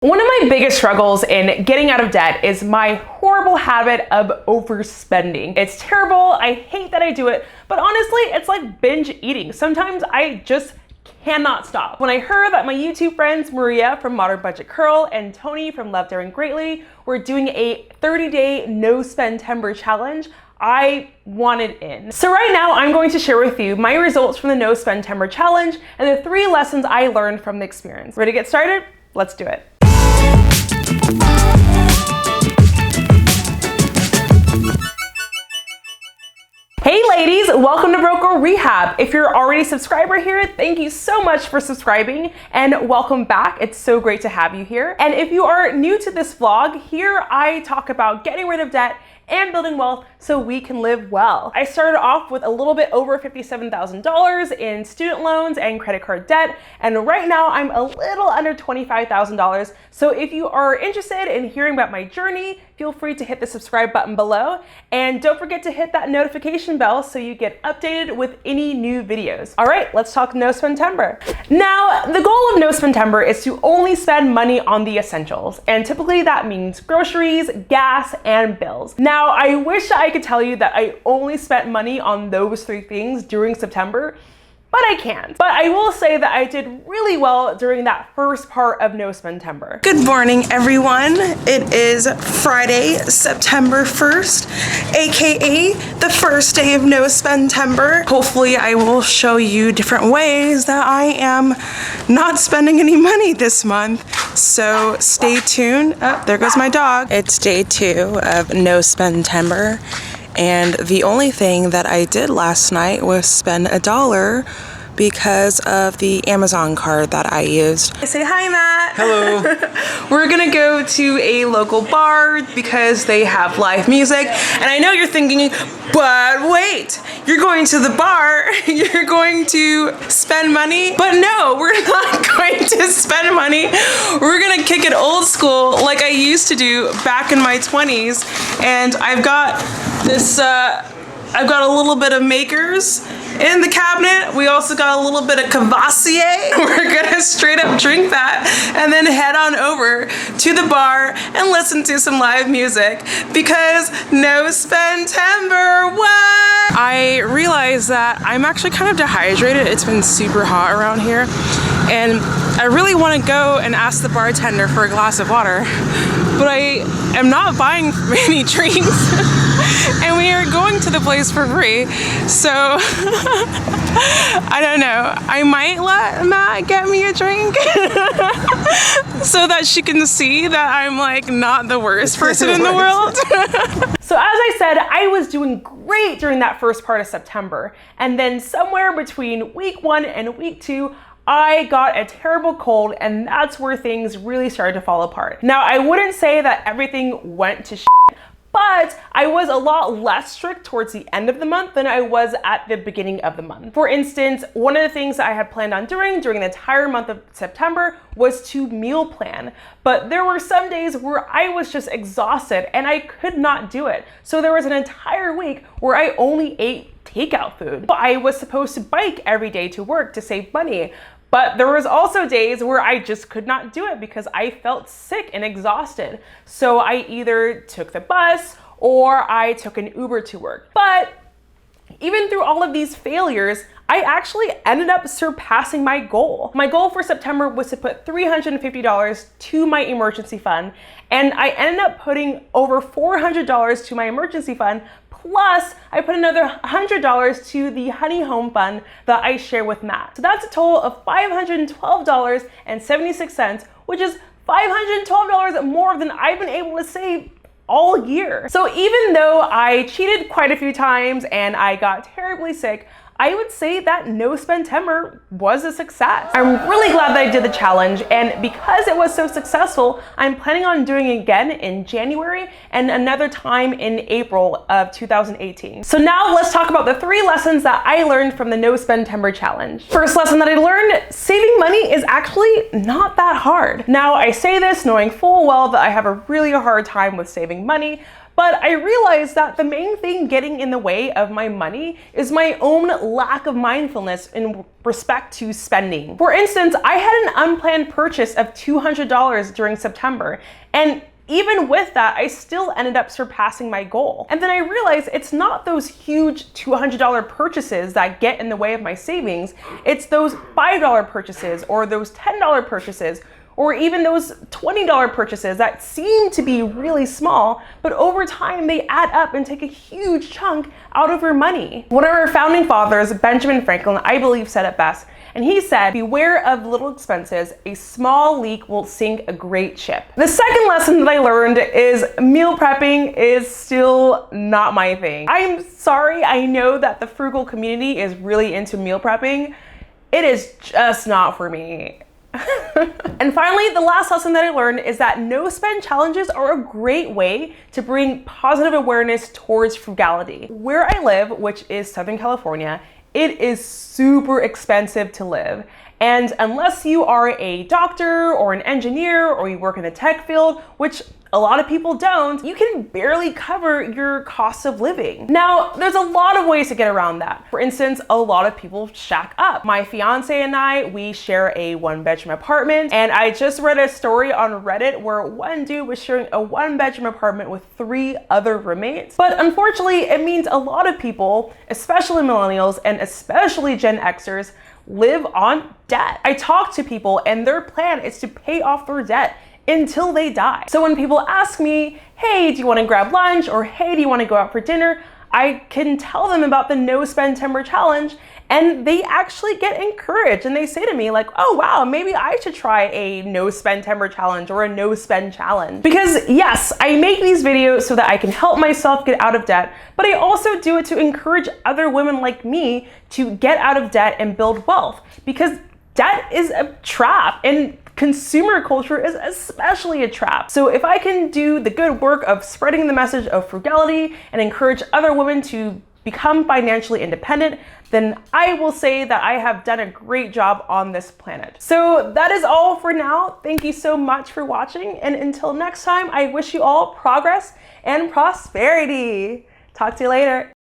One of my biggest struggles in getting out of debt is my horrible habit of overspending. It's terrible, I hate that I do it, but honestly, it's like binge eating. Sometimes I just cannot stop. When I heard that my YouTube friends Maria from Modern Budget Curl and Tony from Love Daring Greatly were doing a 30-day no spend-tember challenge, I wanted in. So right now I'm going to share with you my results from the no spend-tember challenge and the 3 lessons I learned from the experience. Ready to get started? Let's do it. Hey ladies, welcome to Broke Girl Rehab. If you're already a subscriber here, thank you so much for subscribing and welcome back. It's so great to have you here. And if you are new to this vlog, here I talk about getting rid of debt and building wealth so we can live well. I started off with a little bit over $57,000 in student loans and credit card debt, and right now I'm a little under $25,000. So if you are interested in hearing about my journey, feel free to hit the subscribe button below, and don't forget to hit that notification bell so you get updated with any new videos. All right, let's talk no spend-tember. Now, the goal of no spend-tember is to only spend money on the essentials, and typically that means groceries, gas, and bills. Now, I wish I could tell you that I only spent money on those 3 things during September, but I can't. But I will say that I did really well during that first part of no spend-tember. Good morning, everyone. It is Friday, September 1st, aka the first day of no spend-tember. Hopefully I will show you different ways that I am not spending any money this month. So stay tuned. Oh, there goes my dog. It's day 2 of no spend-tember. And the only thing that I did last night was spend $1 because of the Amazon card that I used. Say hi, Matt. Hello. We're gonna go to a local bar because they have live music. And I know you're thinking, but wait, you're going to the bar, you're going to spend money. But no, we're not going to spend money. We're gonna kick it old school like I used to do back in my 20s. And I've got this, I've got a little bit of Makers in the cabinet. We also got a little bit of Cavassier. We're gonna straight up drink that and then head on over to the bar and listen to some live music because no spend-tember, what? I realized that I'm actually kind of dehydrated. It's been super hot around here and I really want to go and ask the bartender for a glass of water, but I am not buying any drinks. And we are going to the place for free, so I don't know. I might let Matt get me a drink so that she can see that I'm like not the worst person in the world. So as I said, I was doing great during that first part of September, and then somewhere between week 1 and week 2, I got a terrible cold, and that's where things really started to fall apart. Now, I wouldn't say that everything went to shit, but I was a lot less strict towards the end of the month than I was at the beginning of the month. For instance, one of the things that I had planned on doing during the entire month of September was to meal plan. But there were some days where I was just exhausted and I could not do it. So there was an entire week where I only ate takeout food. I was supposed to bike every day to work to save money. But there was also days where I just could not do it because I felt sick and exhausted. So I either took the bus or I took an Uber to work. But even through all of these failures, I actually ended up surpassing my goal. My goal for September was to put $350 to my emergency fund, and I ended up putting over $400 to my emergency fund, plus I put another $100 to the Honey Home Fund that I share with Matt. So that's a total of $512.76, which is $512 more than I've been able to save all year. So even though I cheated quite a few times and I got terribly sick, I would say that no spend-tember was a success. I'm really glad that I did the challenge, and because it was so successful, I'm planning on doing it again in January and another time in April of 2018. So now let's talk about the 3 lessons that I learned from the no spend-tember challenge. First lesson that I learned, saving money is actually not that hard. Now I say this knowing full well that I have a really hard time with saving money, But I realized that the main thing getting in the way of my money is my own lack of mindfulness in respect to spending. For instance, I had an unplanned purchase of $200 during September, and even with that, I still ended up surpassing my goal. And then I realized it's not those huge $200 purchases that get in the way of my savings, it's those $5 purchases or those $10 purchases or even those $20 purchases that seem to be really small, but over time they add up and take a huge chunk out of your money. One of our founding fathers, Benjamin Franklin, I believe said it best, and he said, "Beware of little expenses, a small leak will sink a great ship." The second lesson that I learned is meal prepping is still not my thing. I'm sorry, I know that the frugal community is really into meal prepping. It is just not for me. And finally, the last lesson that I learned is that no spend challenges are a great way to bring positive awareness towards frugality. Where I live, which is Southern California, it is super expensive to live. And unless you are a doctor or an engineer or you work in the tech field, which a lot of people don't, you can barely cover your cost of living. Now, there's a lot of ways to get around that. For instance, a lot of people shack up. My fiance and I, we share a 1-bedroom apartment, and I just read a story on Reddit where one dude was sharing a 1-bedroom apartment with 3 other roommates. But unfortunately, it means a lot of people, especially millennials and especially Gen Xers, live on debt. I talk to people and their plan is to pay off their debt until they die. So when people ask me, hey, do you want to grab lunch? Or hey, do you want to go out for dinner? I can tell them about the No Spend Timber Challenge, and they actually get encouraged and they say to me like, oh wow, maybe I should try a No Spend Timber Challenge or a No Spend Challenge. Because yes, I make these videos so that I can help myself get out of debt, but I also do it to encourage other women like me to get out of debt and build wealth, because debt is a trap, and consumer culture is especially a trap. So if I can do the good work of spreading the message of frugality and encourage other women to become financially independent, then I will say that I have done a great job on this planet. So that is all for now. Thank you so much for watching, and until next time, I wish you all progress and prosperity. Talk to you later.